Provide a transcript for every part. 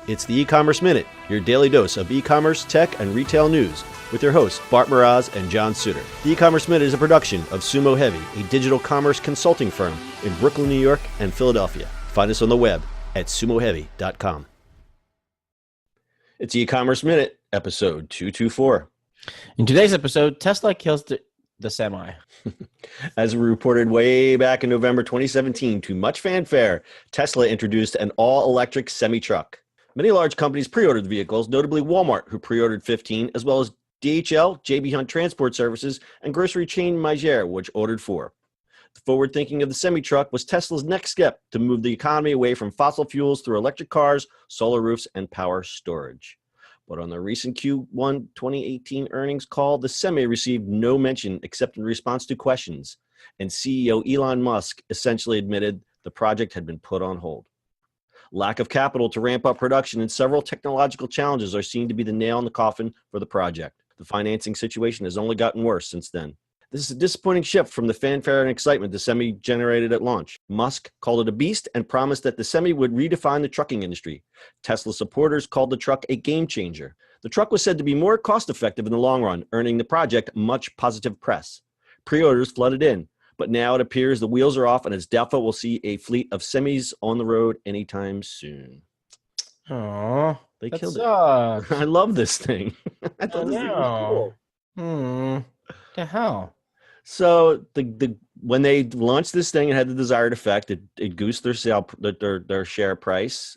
It's the E-Commerce Minute, your daily dose of e-commerce, tech, and retail news with your hosts, Bart Mraz and John Suter. The E-Commerce Minute is a production of Sumo Heavy, a digital commerce consulting firm in Brooklyn, New York, and Philadelphia. Find us on the web at sumoheavy.com. It's the E-Commerce Minute, episode 224. In today's episode, Tesla kills the semi. As we reported way back in November 2017, to much fanfare, Tesla introduced an all-electric semi-truck. Many large companies pre-ordered the vehicles, notably Walmart, who pre-ordered 15, as well as DHL, JB Hunt Transport Services, and grocery chain Meijer, which ordered 4. The forward thinking of the semi-truck was Tesla's next step to move the economy away from fossil fuels through electric cars, solar roofs, and power storage. But on the recent Q1 2018 earnings call, the semi received no mention except in response to questions, and CEO Elon Musk essentially admitted the project had been put on hold. Lack of capital to ramp up production and several technological challenges are seen to be the nail in the coffin for the project. The financing situation has only gotten worse since then. This is a disappointing shift from the fanfare and excitement the semi generated at launch. Musk called it a beast and promised that the semi would redefine the trucking industry. Tesla supporters called the truck a game changer. The truck was said to be more cost-effective in the long run, earning the project much positive press. Pre-orders flooded in, but now it appears the wheels are off and it's doubtful we'll see a fleet of semis on the road anytime soon. Aww, they that killed sucks. it. I love this thing. I thought this thing was cool. The hell? So the when they launched this thing, it had the desired effect. It goosed their share price,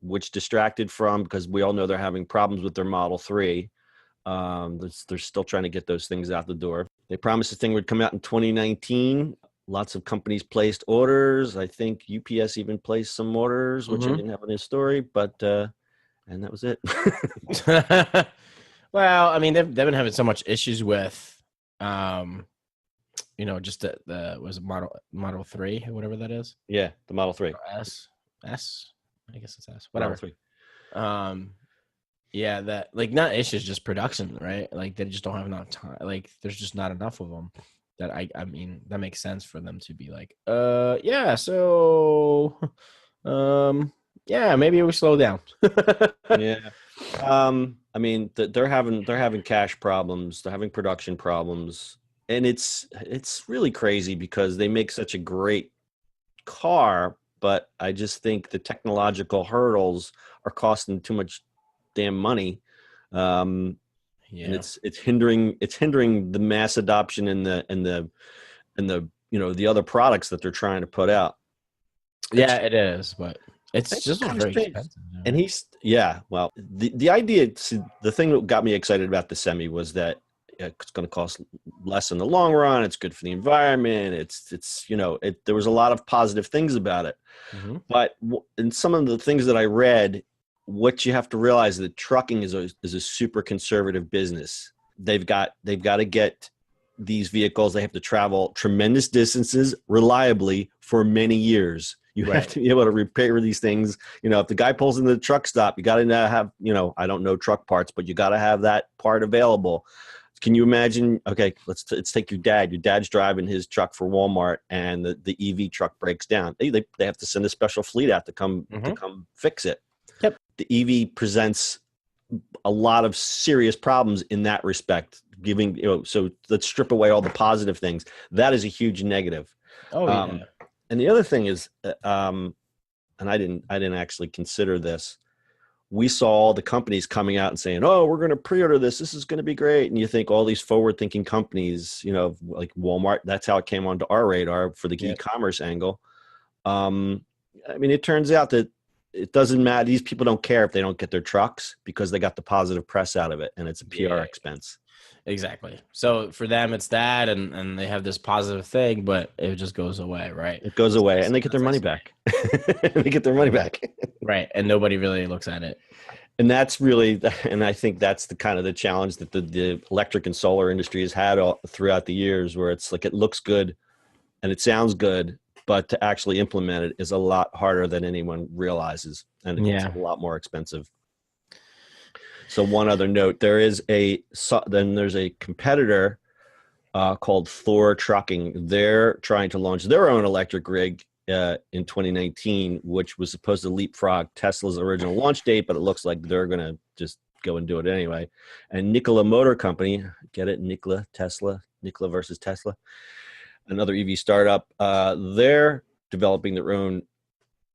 which distracted from, because we all know they're having problems with their Model 3. They're still trying to get those things out the door. They promised the thing would come out in 2019. Lots of companies placed orders. I think UPS even placed some orders, which I didn't have in this story, but and that was it. Well, I mean, they've been having so much issues with, just the was it Model 3 or whatever that is. Yeah, the Model 3. Or S. I guess it's S. Whatever. Model 3. Yeah, that, like, not issues, just production, right? Like, they just don't have enough time. Like, there's just not enough of them. That I mean, that makes sense for them to be like, maybe we slow down. Yeah. I mean, they're having cash problems, they're having production problems, and it's really crazy because they make such a great car, but I just think the technological hurdles are costing too much damn money. And it's hindering the mass adoption and the the other products that they're trying to put out. It is, but it's just very expensive. And the idea, the thing that got me excited about the semi was that it's going to cost less in the long run. It's good for the environment. There was a lot of positive things about it. But in some of the things that I read, what you have to realize is that trucking is a super conservative business. They've got to get these vehicles. They have to travel tremendous distances reliably for many years. You have to be able to repair these things. If the guy pulls into the truck stop, you got to have, I don't know truck parts, but you got to have that part available. Can you imagine? Okay, let's take your dad. Your dad's driving his truck for Walmart, and the EV truck breaks down. They have to send a special fleet out to come fix it. Yep. The EV presents a lot of serious problems in that respect. So let's strip away all the positive things. That is a huge negative. And the other thing is, and I didn't actually consider this. We saw all the companies coming out and saying, "Oh, we're going to pre-order this. This is going to be great." And you think all these forward-thinking companies, like Walmart, that's how it came onto our radar for the e-commerce angle. I mean, it turns out that it doesn't matter. These people don't care if they don't get their trucks because they got the positive press out of it, and it's a PR expense. Exactly. So for them, it's that, and they have this positive thing, but it just goes away, right? It goes away, and they get their money back. They get their money back. Right, and nobody really looks at it. And that's really, and I think that's the kind of the challenge that the electric and solar industry has had throughout the years, where it's like it looks good and it sounds good, but to actually implement it is a lot harder than anyone realizes, and it's a lot more expensive. So one other note, there's a competitor called Thor Trucking. They're trying to launch their own electric rig, in 2019, which was supposed to leapfrog Tesla's original launch date, but it looks like they're going to just go and do it anyway. And Nikola Motor Company, get it? Nikola versus Tesla, another EV startup. They're developing their own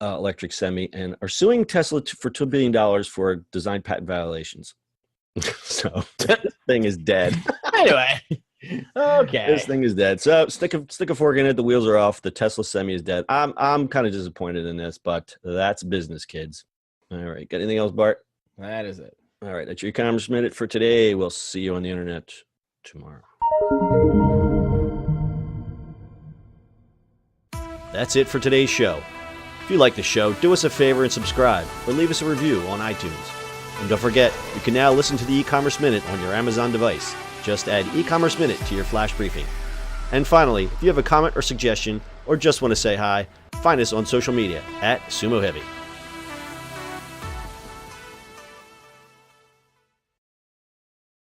electric semi and are suing Tesla for $2 billion for design patent violations. So this thing is dead. Anyway, okay. This thing is dead. So stick a fork in it. The wheels are off. The Tesla semi is dead. I'm kind of disappointed in this, but that's business, kids. All right. Got anything else, Bart? That is it. All right. That's your e-commerce minute for today. We'll see you on the internet tomorrow. That's it for today's show. If you like the show, do us a favor and subscribe or leave us a review on iTunes. And don't forget, you can now listen to the e-commerce minute on your Amazon device. Just add e-commerce minute to your flash briefing. And finally, if you have a comment or suggestion or just want to say hi, find us on social media at Sumo Heavy.